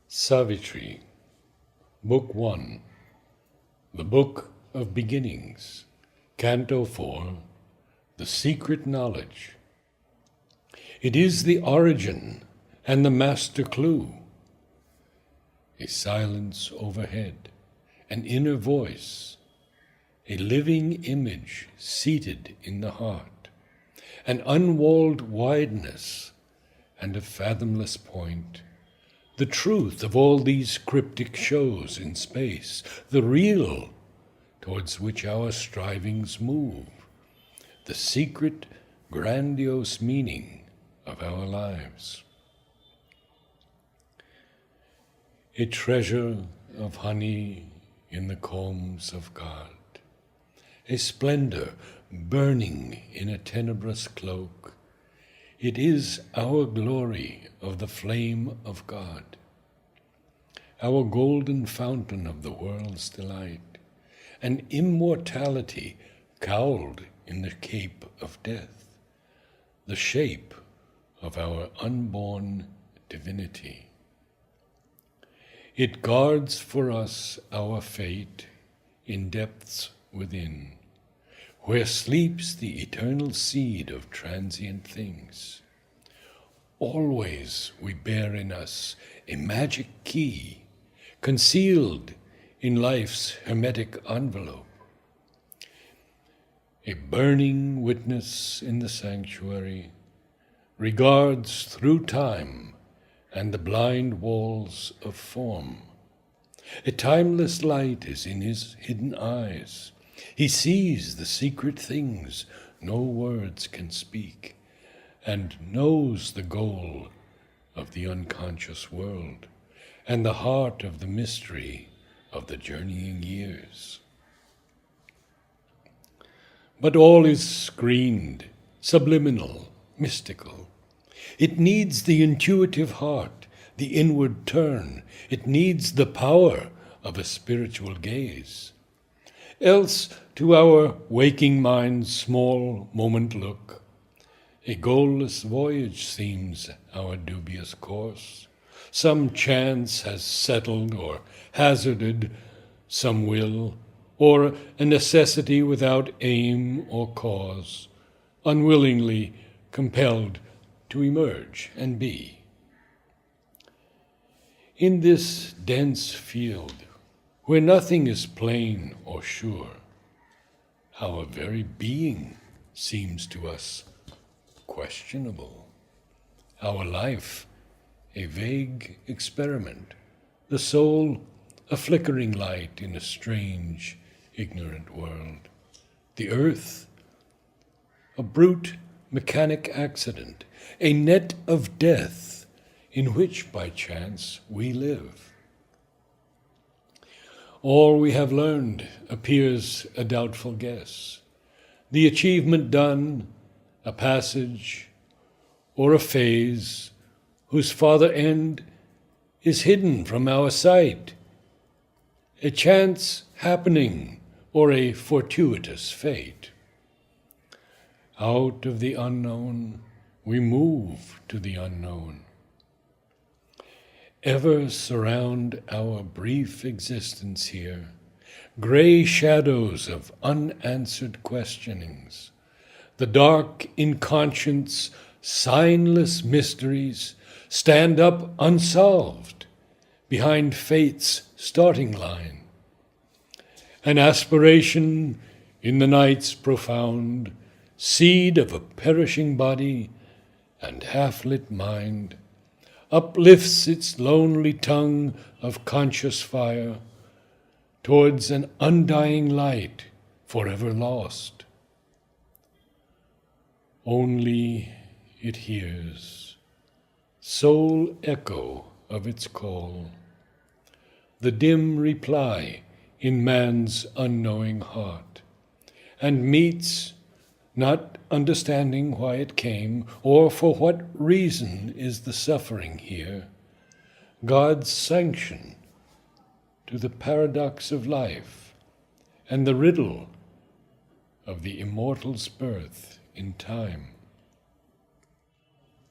Savitri, Book 1, The Book of Beginnings, Canto 4, The Secret Knowledge. It is the origin and the master clue. A silence overhead, an inner voice, a living image seated in the heart, an unwalled wideness and a fathomless point, the truth of all these cryptic shows in space, the real towards which our strivings move, the secret, grandiose meaning of our lives. A treasure of honey in the combs of God, a splendor burning in a tenebrous cloak. It is our glory of the flame of God, our golden fountain of the world's delight, an immortality cowled in the cape of death, the shape of our unborn divinity. It guards for us our fate in depths within, where sleeps the eternal seed of transient things. Always we bear in us a magic key, concealed in life's hermetic envelope. A burning witness in the sanctuary regards through time and the blind walls of form. A timeless light is in his hidden eyes. He sees the secret things no words can speak, and knows the goal of the unconscious world, and the heart of the mystery of the journeying years. But all is screened, subliminal, mystical. It needs the intuitive heart, the inward turn. It needs the power of a spiritual gaze. Else to our waking mind's small moment look, a goalless voyage seems our dubious course. Some chance has settled or hazarded some will, or a necessity without aim or cause, unwillingly compelled to emerge and be. In this dense field, where nothing is plain or sure, our very being seems to us questionable. Our life a vague experiment, the soul a flickering light in a strange, ignorant world. The earth a brute mechanic accident, a net of death in which by chance we live. All we have learned appears a doubtful guess. The achievement done, a passage or a phase whose farther end is hidden from our sight, a chance happening or a fortuitous fate. Out of the unknown we move to the unknown. Ever surround our brief existence here gray shadows of unanswered questionings, the dark inconscience, signless mysteries stand up unsolved behind fate's starting line. An aspiration in the night's profound, seed of a perishing body and half-lit mind, uplifts its lonely tongue of conscious fire towards an undying light forever lost. Only it hears, sole echo of its call, the dim reply in man's unknowing heart, and meets, not understanding why it came, or for what reason is the suffering here, God's sanction to the paradox of life and the riddle of the immortal's birth in time.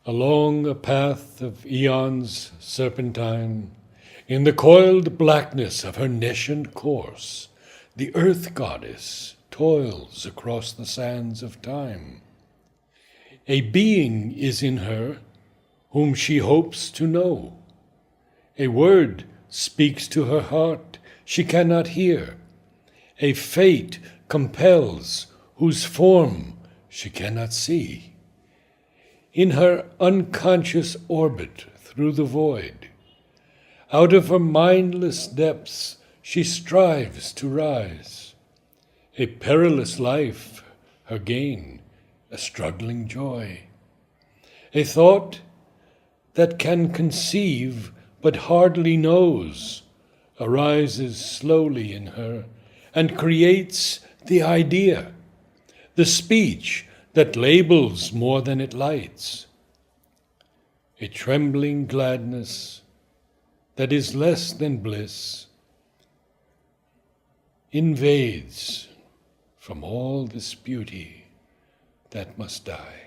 Along a path of eons serpentine, In the coiled blackness of her nescient course, the earth goddess toils across the sands of time. A being is in her whom she hopes to know. A word speaks to her heart she cannot hear. A fate compels whose form she cannot see. In her unconscious orbit through the void, out of her mindless depths she strives to rise. A perilous life, her gain, a struggling joy. A thought that can conceive but hardly knows arises slowly in her and creates the idea, the speech that labels more than it lights. A trembling gladness that is less than bliss invades from all this beauty that must die.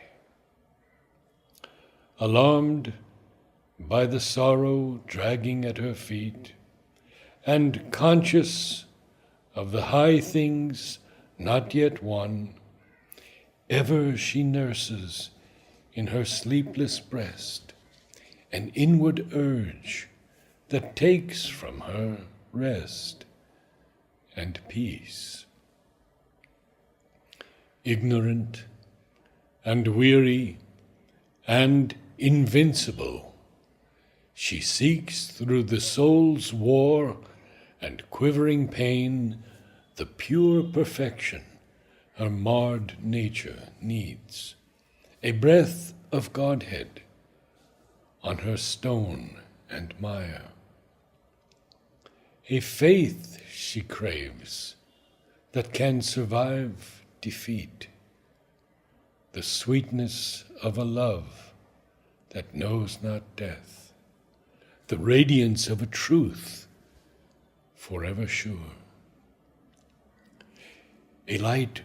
Alarmed by the sorrow dragging at her feet, and conscious of the high things not yet won, ever she nurses in her sleepless breast an inward urge that takes from her rest and peace. Ignorant and weary and invincible, she seeks through the soul's war and quivering pain the pure perfection her marred nature needs, a breath of Godhead on her stone and mire. A faith she craves that can survive defeat, the sweetness of a love that knows not death, the radiance of a truth forever sure. A light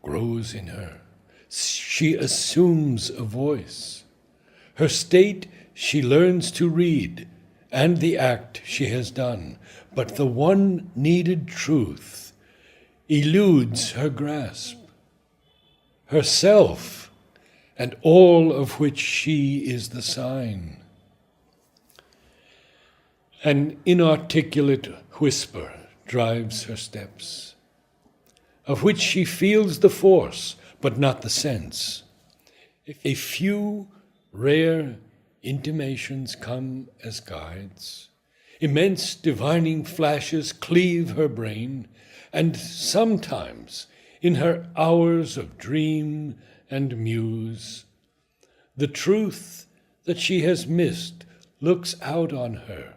grows in her. She assumes a voice. Her state she learns to read, and the act she has done, but the one needed truth eludes her grasp. Herself, and all of which she is the sign. An inarticulate whisper drives her steps, of which she feels the force, but not the sense. A few rare intimations come as guides. Immense divining flashes cleave her brain, and sometimes, in her hours of dream and muse, the truth that she has missed looks out on her,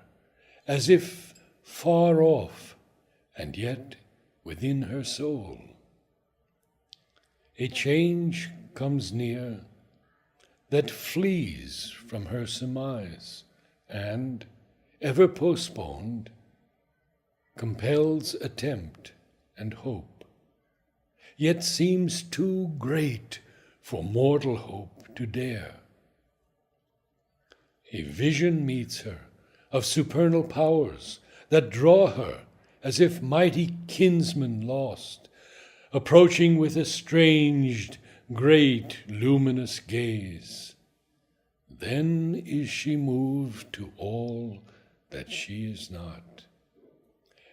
as if far off, and yet within her soul. A change comes near that flees from her surmise, and, ever postponed, compels attempt and hope, yet seems too great for mortal hope to dare. A vision meets her of supernal powers that draw her as if mighty kinsmen lost, approaching with estranged, great, luminous gaze. Then is she moved to all that she is not,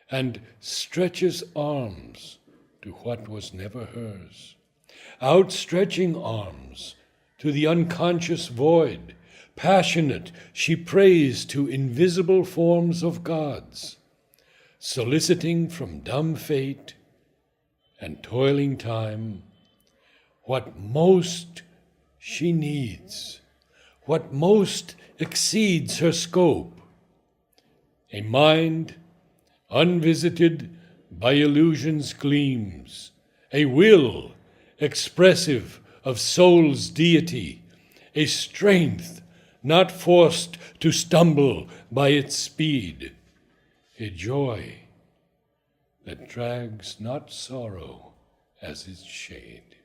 and stretches arms to what was never hers, outstretching arms to the unconscious void. Passionate, she prays to invisible forms of gods, soliciting from dumb fate and toiling time what most she needs, what most exceeds her scope. A mind unvisited by illusion's gleams, a will expressive of soul's deity, a strength not forced to stumble by its speed, a joy that drags not sorrow as its shade.